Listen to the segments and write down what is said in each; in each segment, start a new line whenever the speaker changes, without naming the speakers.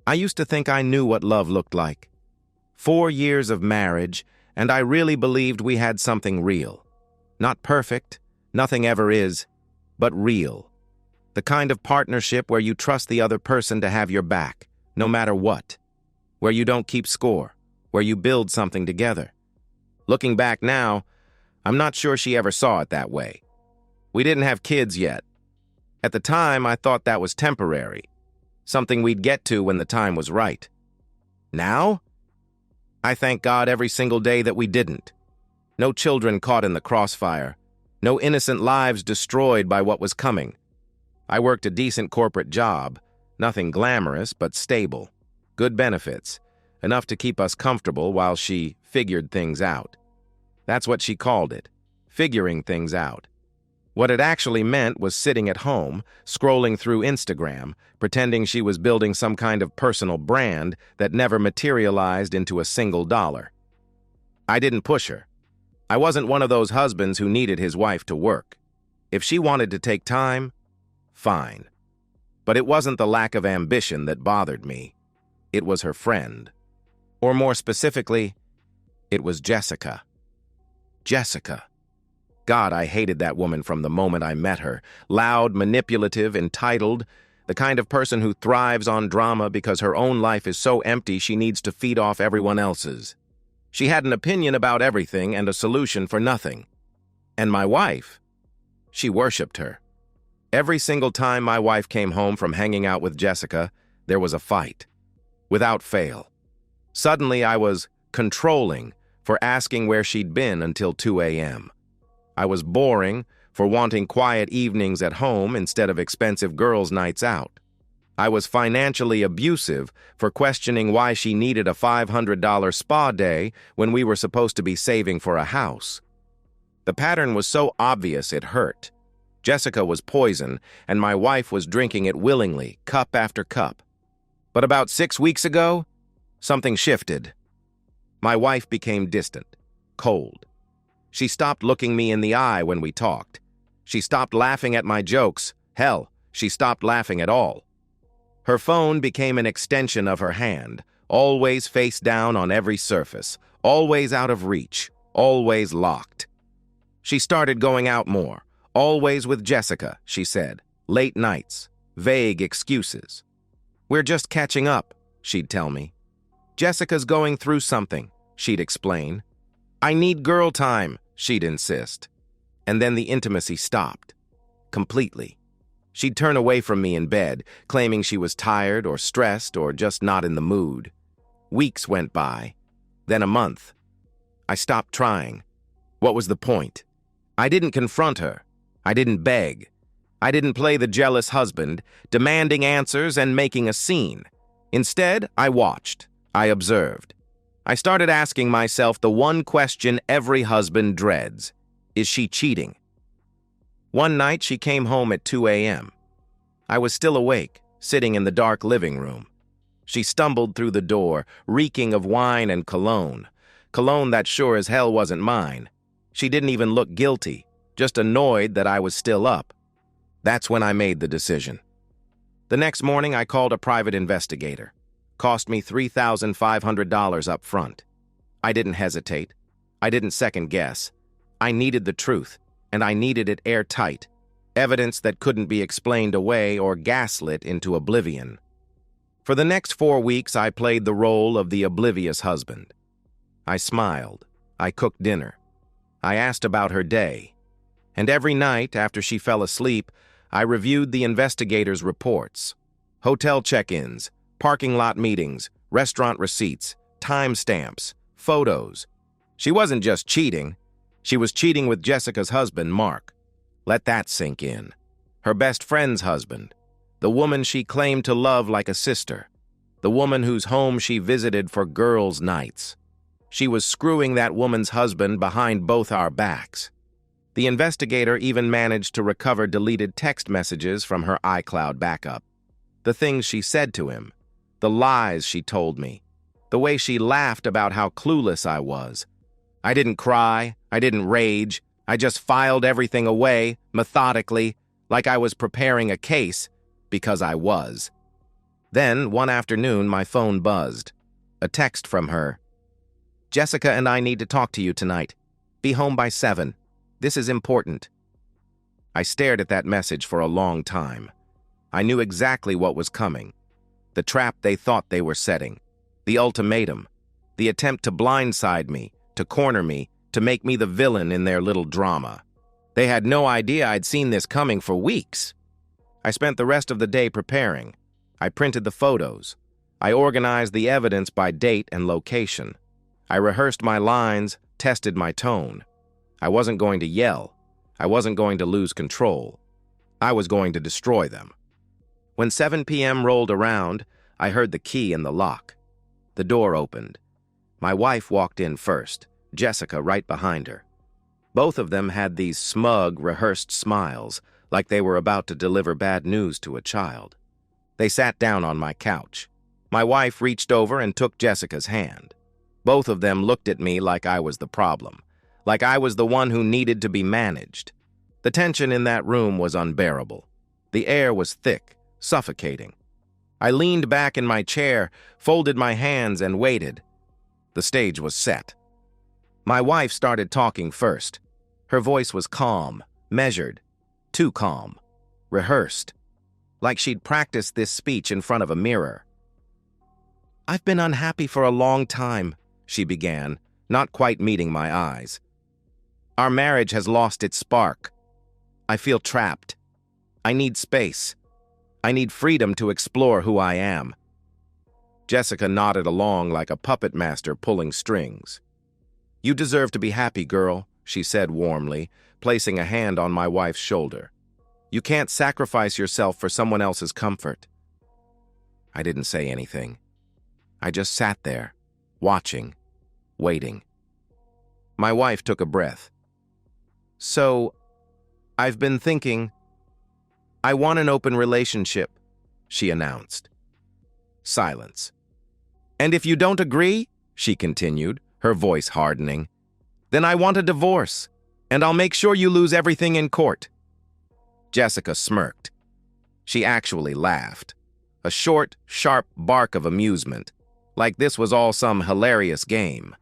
I used to think I knew what love looked like. 4 years of marriage, and I really believed we had something real. Not perfect, nothing ever is, but real. The kind of partnership where you trust the other person to have your back, no matter what. Where you don't keep score, where you build something together. Looking back now, I'm not sure she ever saw it that way. We didn't have kids yet. At the time, I thought that was temporary, something we'd get to when the time was right. Now, I thank God every single day that we didn't. No children caught in the crossfire, no innocent lives destroyed by what was coming. I worked a decent corporate job, nothing glamorous but stable, good benefits, enough to keep us comfortable while she figured things out. That's what she called it, figuring things out. What it actually meant was sitting at home, scrolling through Instagram, pretending she was building some kind of personal brand that never materialized into a single dollar. I didn't push her. I wasn't one of those husbands who needed his wife to work. If she wanted to take time, fine. But it wasn't the lack of ambition that bothered me. It was her friend. Or more specifically, it was Jessica. Jessica. God, I hated that woman from the moment I met her. Loud, manipulative, entitled, the kind of person who thrives on drama because her own life is so empty she needs to feed off everyone else's. She had an opinion about everything and a solution for nothing. And my wife, she worshipped her. Every single time my wife came home from hanging out with Jessica, there was a fight. Without fail. Suddenly I was controlling for asking where she'd been until 2 a.m. I was boring for wanting quiet evenings at home instead of expensive girls' nights out. I was financially abusive for questioning why she needed a $500 spa day when we were supposed to be saving for a house. The pattern was so obvious it hurt. Jessica was poison, and my wife was drinking it willingly, cup after cup. But about 6 weeks ago, something shifted. My wife became distant, cold. She stopped looking me in the eye when we talked. She stopped laughing at my jokes. Hell, she stopped laughing at all. Her phone became an extension of her hand, always face down on every surface, always out of reach, always locked. She started going out more, always with Jessica, she said, late nights, vague excuses. We're just catching up, she'd tell me. Jessica's going through something, she'd explain. I need girl time, she'd insist. And then the intimacy stopped. Completely. She'd turn away from me in bed, claiming she was tired or stressed or just not in the mood. Weeks went by. Then a month. I stopped trying. What was the point? I didn't confront her. I didn't beg. I didn't play the jealous husband, demanding answers and making a scene. Instead, I watched. I observed. I started asking myself the one question every husband dreads. Is she cheating? One night, she came home at 2 a.m. I was still awake, sitting in the dark living room. She stumbled through the door, reeking of wine and cologne. Cologne that sure as hell wasn't mine. She didn't even look guilty, just annoyed that I was still up. That's when I made the decision. The next morning, I called a private investigator. Cost me $3,500 up front. I didn't hesitate. I didn't second guess. I needed the truth, and I needed it airtight. Evidence that couldn't be explained away or gaslit into oblivion. For the next 4 weeks, I played the role of the oblivious husband. I smiled. I cooked dinner. I asked about her day. And every night, after she fell asleep, I reviewed the investigator's reports. Hotel check-ins, parking lot meetings, restaurant receipts, timestamps, photos. She wasn't just cheating. She was cheating with Jessica's husband, Mark. Let that sink in. Her best friend's husband. The woman she claimed to love like a sister. The woman whose home she visited for girls' nights. She was screwing that woman's husband behind both our backs. The investigator even managed to recover deleted text messages from her iCloud backup. The things she said to him. The lies she told me. The way she laughed about how clueless I was. I didn't cry. I didn't rage. I just filed everything away, methodically, like I was preparing a case, because I was. Then, one afternoon, my phone buzzed. A text from her. "Jessica and I need to talk to you tonight. Be home by 7. This is important." I stared at that message for a long time. I knew exactly what was coming. The trap they thought they were setting. The ultimatum. The attempt to blindside me, to corner me, to make me the villain in their little drama. They had no idea I'd seen this coming for weeks. I spent the rest of the day preparing. I printed the photos. I organized the evidence by date and location. I rehearsed my lines, tested my tone. I wasn't going to yell. I wasn't going to lose control. I was going to destroy them. When 7 p.m. rolled around, I heard the key in the lock. The door opened. My wife walked in first, Jessica right behind her. Both of them had these smug, rehearsed smiles, like they were about to deliver bad news to a child. They sat down on my couch. My wife reached over and took Jessica's hand. Both of them looked at me like I was the problem, like I was the one who needed to be managed. The tension in that room was unbearable. The air was thick, suffocating. I leaned back in my chair, folded my hands, and waited. The stage was set. My wife started talking first. Her voice was calm, measured, too calm, rehearsed, like she'd practiced this speech in front of a mirror. "I've been unhappy for a long time," she began, not quite meeting my eyes. "Our marriage has lost its spark. I feel trapped. I need space. I need freedom to explore who I am." Jessica nodded along like a puppet master pulling strings. "You deserve to be happy, girl," she said warmly, placing a hand on my wife's shoulder. "You can't sacrifice yourself for someone else's comfort." I didn't say anything. I just sat there, watching, waiting. My wife took a breath. "So, I've been thinking, I want an open relationship," she announced. Silence. "And if you don't agree," she continued, her voice hardening, "then I want a divorce, and I'll make sure you lose everything in court." Jessica smirked. She actually laughed. A short, sharp bark of amusement, like this was all some hilarious game.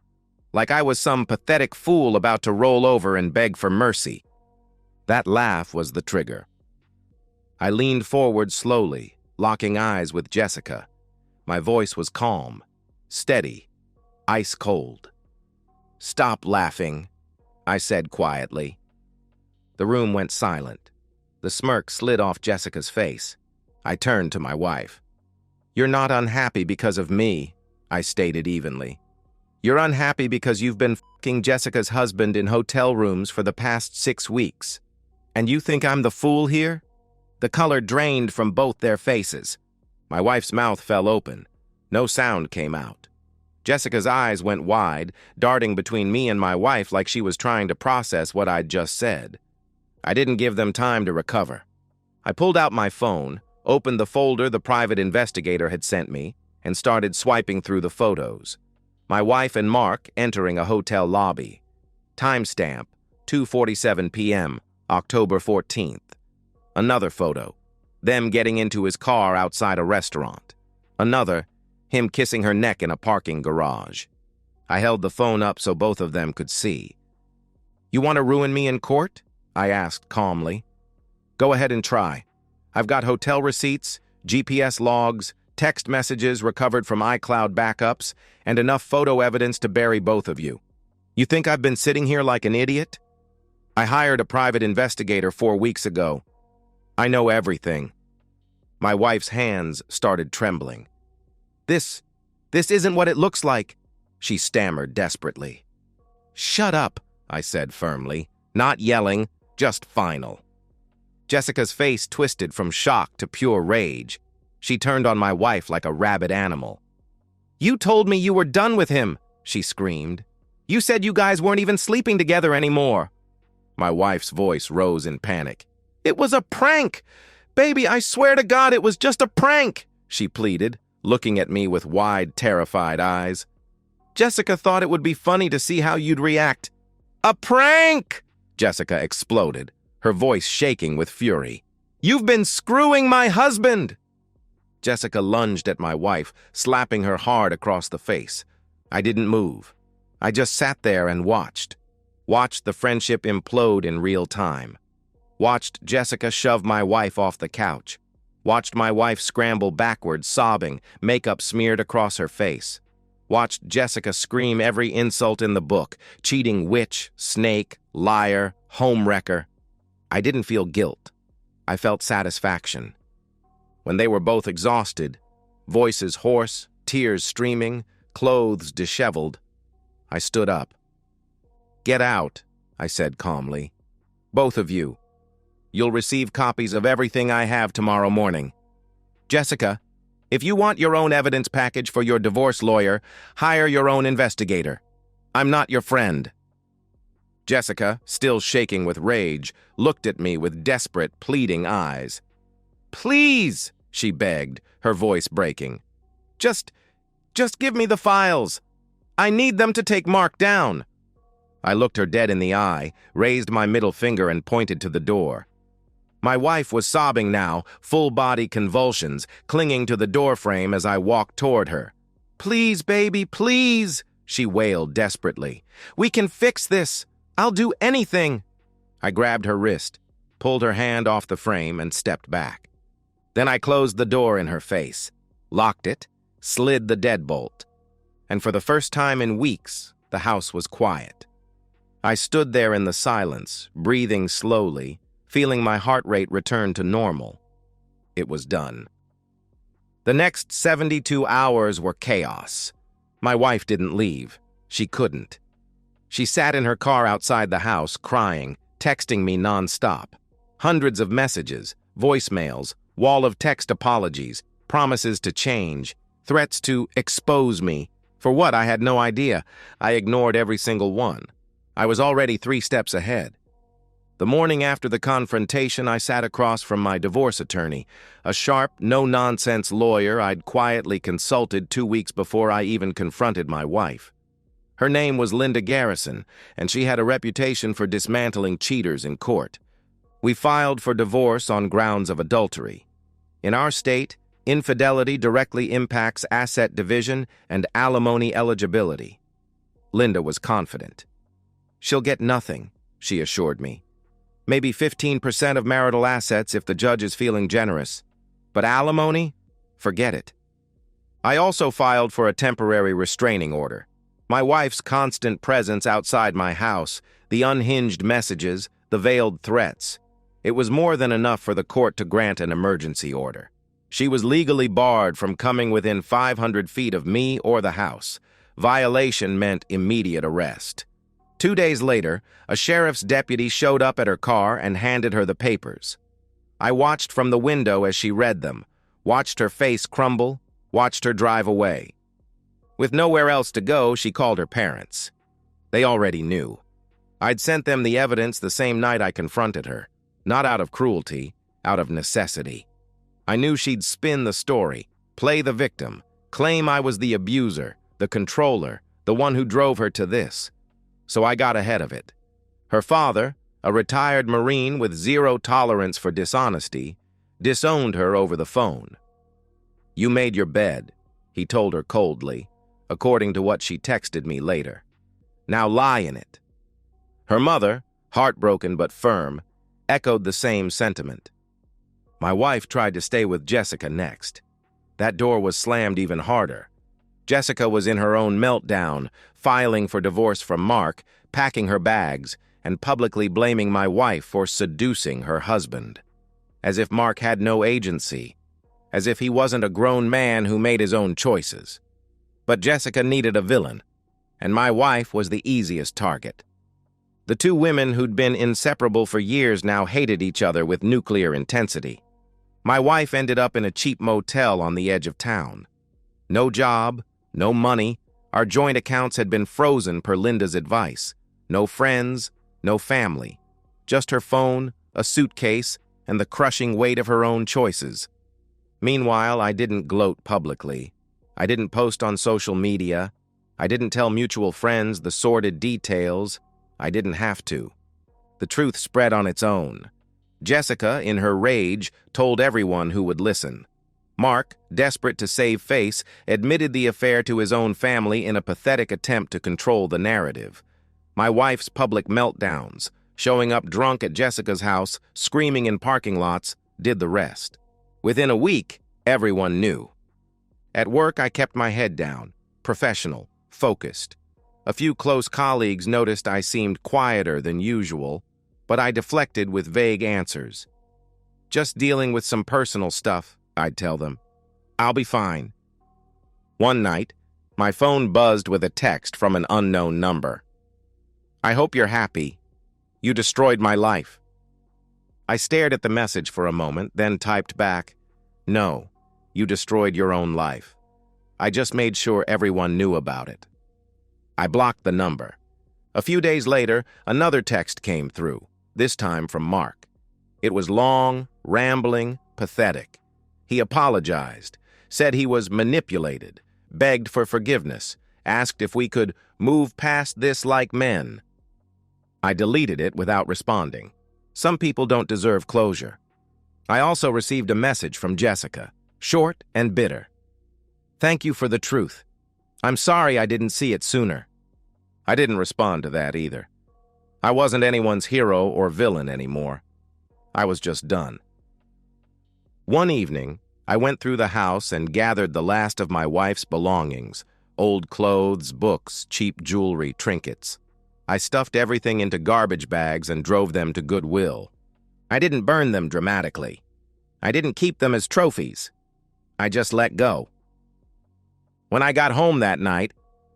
Like I was some pathetic fool about to roll over and beg for mercy. That laugh was the trigger. I leaned forward slowly, locking eyes with Jessica. My voice was calm, steady, ice cold. "Stop laughing," I said quietly. The room went silent. The smirk slid off Jessica's face. I turned to my wife. "You're not unhappy because of me," I stated evenly. "You're unhappy because you've been f***ing Jessica's husband in hotel rooms for the past 6 weeks. And you think I'm the fool here?" The color drained from both their faces. My wife's mouth fell open. No sound came out. Jessica's eyes went wide, darting between me and my wife like she was trying to process what I'd just said. I didn't give them time to recover. I pulled out my phone, opened the folder the private investigator had sent me, and started swiping through the photos. My wife and Mark entering a hotel lobby. Timestamp, 2:47 p.m., October 14th. Another photo, them getting into his car outside a restaurant. Another, him kissing her neck in a parking garage. I held the phone up so both of them could see. "You want to ruin me in court?" I asked calmly. "Go ahead and try. I've got hotel receipts, GPS logs, text messages recovered from iCloud backups, and enough photo evidence to bury both of you. You think I've been sitting here like an idiot? I hired a private investigator 4 weeks ago. I know everything." My wife's hands started trembling. This isn't what it looks like," she stammered desperately. "Shut up," I said firmly, not yelling, just final. Jessica's face twisted from shock to pure rage. She turned on my wife like a rabid animal. "You told me you were done with him," she screamed. "You said you guys weren't even sleeping together anymore." My wife's voice rose in panic. "It was a prank! Baby, I swear to God it was just a prank!" she pleaded, looking at me with wide, terrified eyes. "Jessica thought it would be funny to see how you'd react." "A prank!" Jessica exploded, her voice shaking with fury. "You've been screwing my husband!" Jessica lunged at my wife, slapping her hard across the face. I didn't move. I just sat there and watched. Watched the friendship implode in real time. Watched Jessica shove my wife off the couch. Watched my wife scramble backwards, sobbing, makeup smeared across her face. Watched Jessica scream every insult in the book, cheating witch, snake, liar, homewrecker. I didn't feel guilt. I felt satisfaction. When they were both exhausted, voices hoarse, tears streaming, clothes disheveled, I stood up. "Get out," I said calmly. "Both of you. You'll receive copies of everything I have tomorrow morning. Jessica, if you want your own evidence package for your divorce lawyer, hire your own investigator. I'm not your friend." Jessica, still shaking with rage, looked at me with desperate, pleading eyes. "Please," she begged, her voice breaking. Just give me the files. I need them to take Mark down." I looked her dead in the eye, raised my middle finger and pointed to the door. My wife was sobbing now, full-body convulsions, clinging to the doorframe as I walked toward her. "Please, baby, please," she wailed desperately. "We can fix this. I'll do anything." I grabbed her wrist, pulled her hand off the frame, and stepped back. Then I closed the door in her face, locked it, slid the deadbolt, and for the first time in weeks, the house was quiet. I stood there in the silence, breathing slowly, feeling my heart rate return to normal. It was done. The next 72 hours were chaos. My wife didn't leave. She couldn't. She sat in her car outside the house, crying, texting me nonstop. Hundreds of messages, voicemails, wall of text apologies, promises to change, threats to expose me. For what, I had no idea. I ignored every single one. I was already 3 steps ahead. The morning after the confrontation, I sat across from my divorce attorney, a sharp, no-nonsense lawyer I'd quietly consulted 2 weeks before I even confronted my wife. Her name was Linda Garrison, and she had a reputation for dismantling cheaters in court. We filed for divorce on grounds of adultery. In our state, infidelity directly impacts asset division and alimony eligibility. Linda was confident. "She'll get nothing," she assured me. "Maybe 15% of marital assets if the judge is feeling generous. But alimony? Forget it." I also filed for a temporary restraining order. My wife's constant presence outside my house, the unhinged messages, the veiled threats. It was more than enough for the court to grant an emergency order. She was legally barred from coming within 500 feet of me or the house. Violation meant immediate arrest. 2 days later, a sheriff's deputy showed up at her car and handed her the papers. I watched from the window as she read them, watched her face crumble, watched her drive away. With nowhere else to go, she called her parents. They already knew. I'd sent them the evidence the same night I confronted her, not out of cruelty, out of necessity. I knew she'd spin the story, play the victim, claim I was the abuser, the controller, the one who drove her to this. So I got ahead of it. Her father, a retired Marine with zero tolerance for dishonesty, disowned her over the phone. "You made your bed," he told her coldly, according to what she texted me later. "Now lie in it." Her mother, heartbroken but firm, echoed the same sentiment. My wife tried to stay with Jessica next. That door was slammed even harder. Jessica was in her own meltdown, filing for divorce from Mark, packing her bags, and publicly blaming my wife for seducing her husband. As if Mark had no agency. As if he wasn't a grown man who made his own choices. But Jessica needed a villain, and my wife was the easiest target. The two women who'd been inseparable for years now hated each other with nuclear intensity. My wife ended up in a cheap motel on the edge of town. No job, no money, our joint accounts had been frozen per Linda's advice. No friends, no family. Just her phone, a suitcase, and the crushing weight of her own choices. Meanwhile, I didn't gloat publicly. I didn't post on social media. I didn't tell mutual friends the sordid details. I didn't have to. The truth spread on its own. Jessica, in her rage, told everyone who would listen. Mark, desperate to save face, admitted the affair to his own family in a pathetic attempt to control the narrative. My wife's public meltdowns, showing up drunk at Jessica's house, screaming in parking lots, did the rest. Within a week, everyone knew. At work, I kept my head down, professional, focused. A few close colleagues noticed I seemed quieter than usual, but I deflected with vague answers. Just dealing with some personal stuff, I'd tell them. I'll be fine. One night, my phone buzzed with a text from an unknown number. I hope you're happy. You destroyed my life. I stared at the message for a moment, then typed back, No, you destroyed your own life. I just made sure everyone knew about it. I blocked the number. A few days later, another text came through, this time from Mark. It was long, rambling, pathetic. He apologized, said he was manipulated, begged for forgiveness, asked if we could move past this like men. I deleted it without responding. Some people don't deserve closure. I also received a message from Jessica, short and bitter. Thank you for the truth. I'm sorry I didn't see it sooner. I didn't respond to that either. I wasn't anyone's hero or villain anymore. I was just done. One evening, I went through the house and gathered the last of my wife's belongings, old clothes, books, cheap jewelry, trinkets. I stuffed everything into garbage bags and drove them to Goodwill. I didn't burn them dramatically. I didn't keep them as trophies. I just let go. When I got home that night,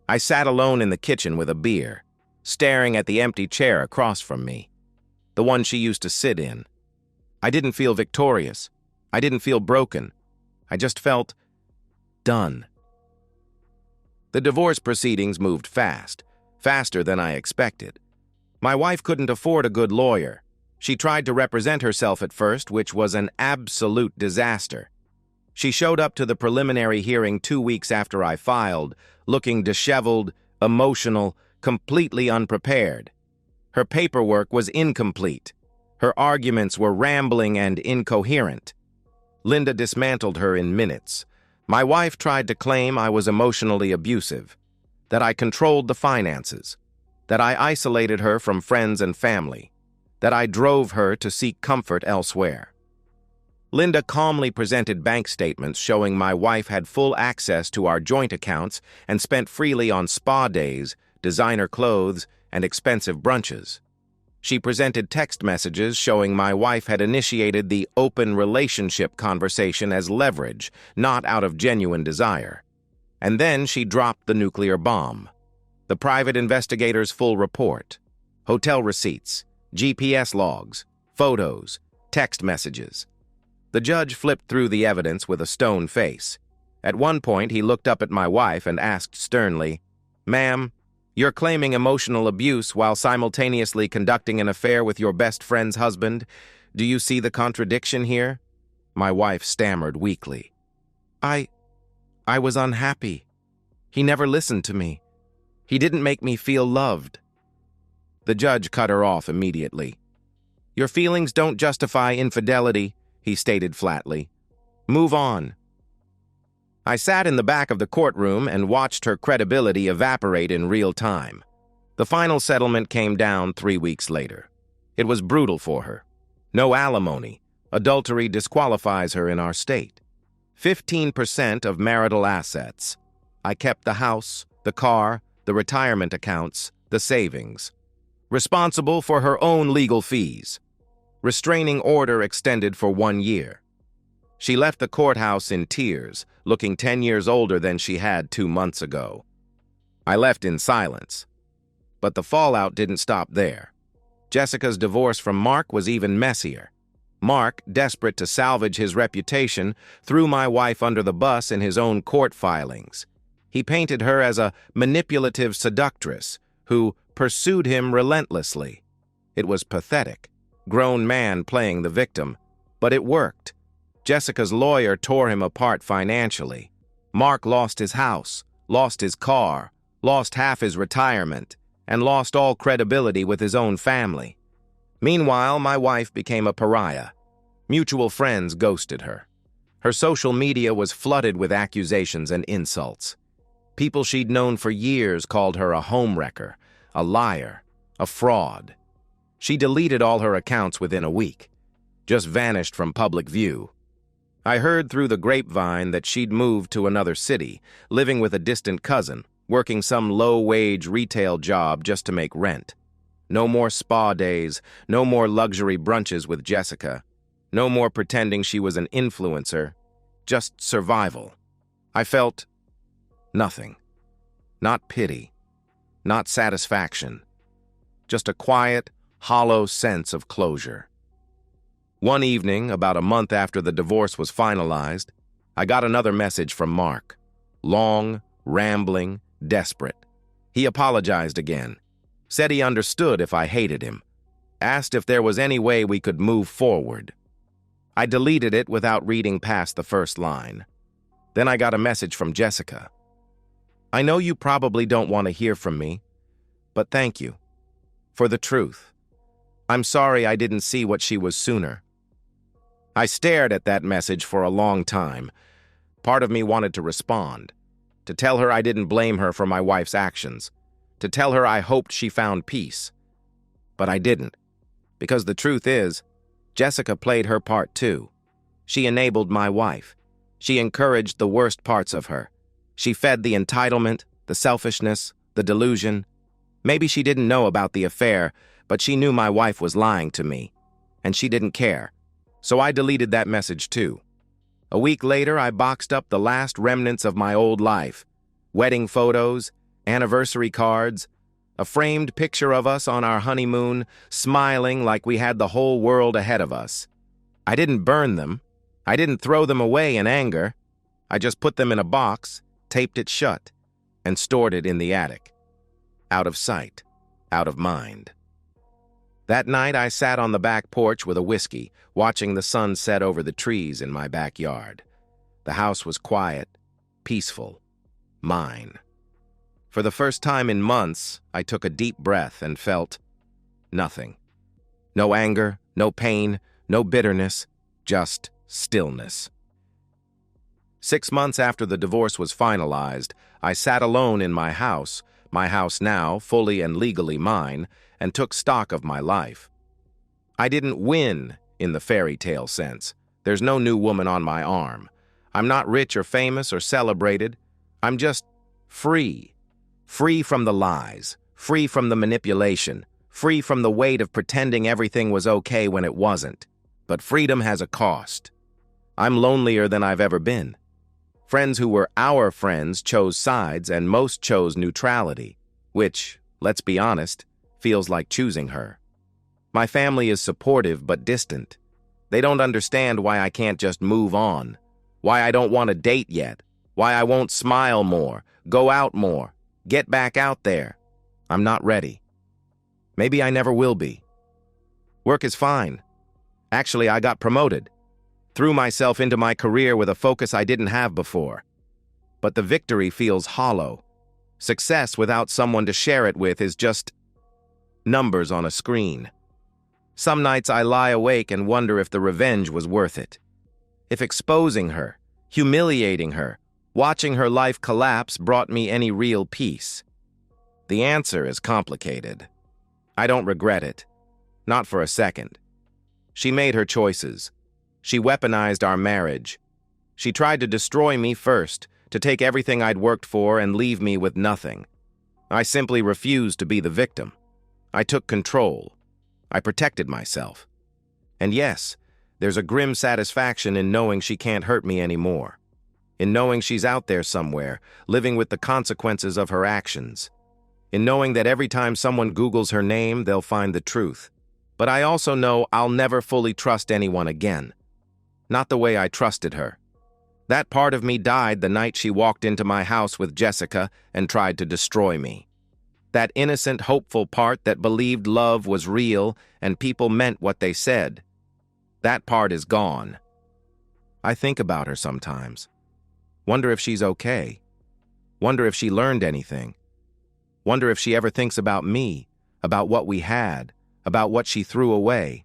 I sat alone in the kitchen with a beer, staring at the empty chair across from me, the one she used to sit in. I didn't feel victorious. I didn't feel broken. I just felt done. The divorce proceedings moved fast, faster than I expected. My wife couldn't afford a good lawyer. She tried to represent herself at first, which was an absolute disaster. She showed up to the preliminary hearing 2 weeks after I filed, looking disheveled, emotional, completely unprepared. Her paperwork was incomplete. Her arguments were rambling and incoherent. Linda dismantled her in minutes. My wife tried to claim I was emotionally abusive, that I controlled the finances, that I isolated her from friends and family, that I drove her to seek comfort elsewhere. Linda calmly presented bank statements showing my wife had full access to our joint accounts and spent freely on spa days, designer clothes, and expensive brunches. She presented text messages showing my wife had initiated the open relationship conversation as leverage, not out of genuine desire. And then she dropped the nuclear bomb. The private investigator's full report, hotel receipts, GPS logs, photos, text messages. The judge flipped through the evidence with a stone face. At one point, he looked up at my wife and asked sternly, "Ma'am, you're claiming emotional abuse while simultaneously conducting an affair with your best friend's husband. Do you see the contradiction here?" My wife stammered weakly. I was unhappy. He never listened to me. He didn't make me feel loved." The judge cut her off immediately. "Your feelings don't justify infidelity," he stated flatly. "Move on." I sat in the back of the courtroom and watched her credibility evaporate in real time. The final settlement came down 3 weeks later. It was brutal for her. No alimony. Adultery disqualifies her in our state. 15% of marital assets. I kept the house, the car, the retirement accounts, the savings. Responsible for her own legal fees. Restraining order extended for 1 year. She left the courthouse in tears, looking 10 years older than she had 2 months ago. I left in silence. But the fallout didn't stop there. Jessica's divorce from Mark was even messier. Mark, desperate to salvage his reputation, threw my wife under the bus in his own court filings. He painted her as a manipulative seductress who pursued him relentlessly. It was pathetic. Grown man playing the victim. But it worked. Jessica's lawyer tore him apart financially. Mark lost his house, lost his car, lost half his retirement, and lost all credibility with his own family. Meanwhile, my wife became a pariah. Mutual friends ghosted her. Her social media was flooded with accusations and insults. People she'd known for years called her a homewrecker, a liar, a fraud. She deleted all her accounts within a week, just vanished from public view. I heard through the grapevine that she'd moved to another city, living with a distant cousin, working some low-wage retail job just to make rent. No more spa days, no more luxury brunches with Jessica, no more pretending she was an influencer, just survival. I felt nothing. Not pity, not satisfaction, just a quiet, hollow sense of closure. One evening, about a month after the divorce was finalized, I got another message from Mark. Long, rambling, desperate. He apologized again. Said he understood if I hated him. Asked if there was any way we could move forward. I deleted it without reading past the first line. Then I got a message from Jessica. I know you probably don't want to hear from me, but thank you. For the truth. I'm sorry I didn't see what she was sooner. I stared at that message for a long time. Part of me wanted to respond, to tell her I didn't blame her for my wife's actions, to tell her I hoped she found peace. But I didn't, because the truth is, Jessica played her part too. She enabled my wife. She encouraged the worst parts of her. She fed the entitlement, the selfishness, the delusion. Maybe she didn't know about the affair, but she knew my wife was lying to me, and she didn't care. So I deleted that message too. A week later, I boxed up the last remnants of my old life. Wedding photos, anniversary cards, a framed picture of us on our honeymoon, smiling like we had the whole world ahead of us. I didn't burn them. I didn't throw them away in anger. I just put them in a box, taped it shut, and stored it in the attic. Out of sight, out of mind. That night, I sat on the back porch with a whiskey, watching the sun set over the trees in my backyard. The house was quiet, peaceful, mine. For the first time in months, I took a deep breath and felt nothing. No anger, no pain, no bitterness, just stillness. 6 months after the divorce was finalized, I sat alone in my house now fully and legally mine, and took stock of my life. I didn't win in the fairy tale sense. There's no new woman on my arm. I'm not rich or famous or celebrated. I'm just free. Free from the lies, free from the manipulation, free from the weight of pretending everything was okay when it wasn't. But freedom has a cost. I'm lonelier than I've ever been. Friends who were our friends chose sides, and most chose neutrality, which, let's be honest, feels like choosing her. My family is supportive but distant. They don't understand why I can't just move on, why I don't want to date yet, why I won't smile more, go out more, get back out there. I'm not ready. Maybe I never will be. Work is fine. Actually, I got promoted. Threw myself into my career with a focus I didn't have before. But the victory feels hollow. Success without someone to share it with is just numbers on a screen. Some nights I lie awake and wonder if the revenge was worth it. If exposing her, humiliating her, watching her life collapse brought me any real peace. The answer is complicated. I don't regret it. Not for a second. She made her choices. She weaponized our marriage. She tried to destroy me first, to take everything I'd worked for and leave me with nothing. I simply refused to be the victim. I took control. I protected myself. And yes, there's a grim satisfaction in knowing she can't hurt me anymore. In knowing she's out there somewhere, living with the consequences of her actions. In knowing that every time someone Googles her name, they'll find the truth. But I also know I'll never fully trust anyone again. Not the way I trusted her. That part of me died the night she walked into my house with Jessica and tried to destroy me. That innocent, hopeful part that believed love was real and people meant what they said. That part is gone. I think about her sometimes. Wonder if she's okay. Wonder if she learned anything. Wonder if she ever thinks about me, about what we had, about what she threw away.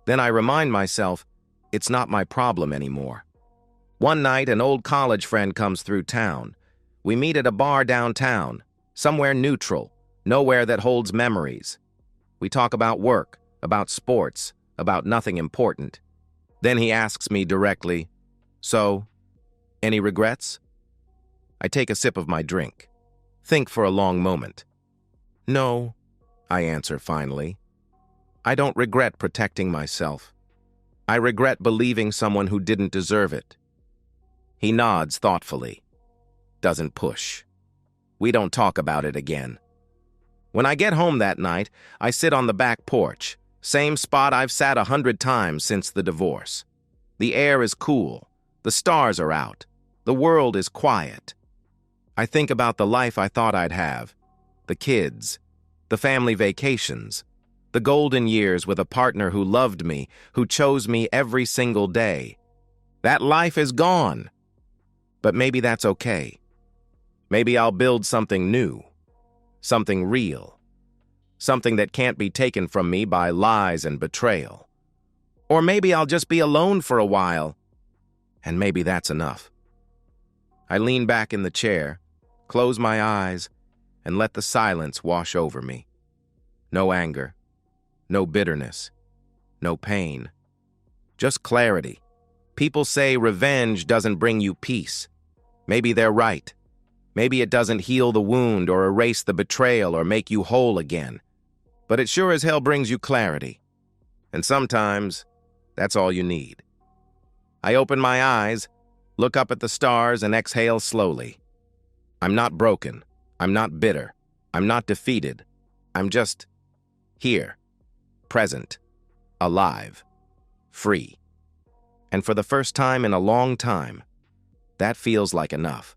Then I remind myself, it's not my problem anymore. One night, an old college friend comes through town. We meet at a bar downtown, somewhere neutral, nowhere that holds memories. We talk about work, about sports, about nothing important. Then he asks me directly, "So, any regrets?" I take a sip of my drink. Think for a long moment. "No," I answer finally. "I don't regret protecting myself. I regret believing someone who didn't deserve it." He nods thoughtfully. Doesn't push. We don't talk about it again. When I get home that night, I sit on the back porch, same spot I've sat 100 times since the divorce. The air is cool. The stars are out. The world is quiet. I think about the life I thought I'd have, the kids, the family vacations, the golden years with a partner who loved me, who chose me every single day. That life is gone. But maybe that's okay. Maybe I'll build something new, something real, something that can't be taken from me by lies and betrayal. Or maybe I'll just be alone for a while, and maybe that's enough. I lean back in the chair, close my eyes, and let the silence wash over me. No anger, no bitterness, no pain, just clarity. People say revenge doesn't bring you peace. Maybe they're right. Maybe it doesn't heal the wound or erase the betrayal or make you whole again. But it sure as hell brings you clarity. And sometimes, that's all you need. I open my eyes, look up at the stars, and exhale slowly. I'm not broken. I'm not bitter. I'm not defeated. I'm just here, present, alive, free. And for the first time in a long time, that feels like enough.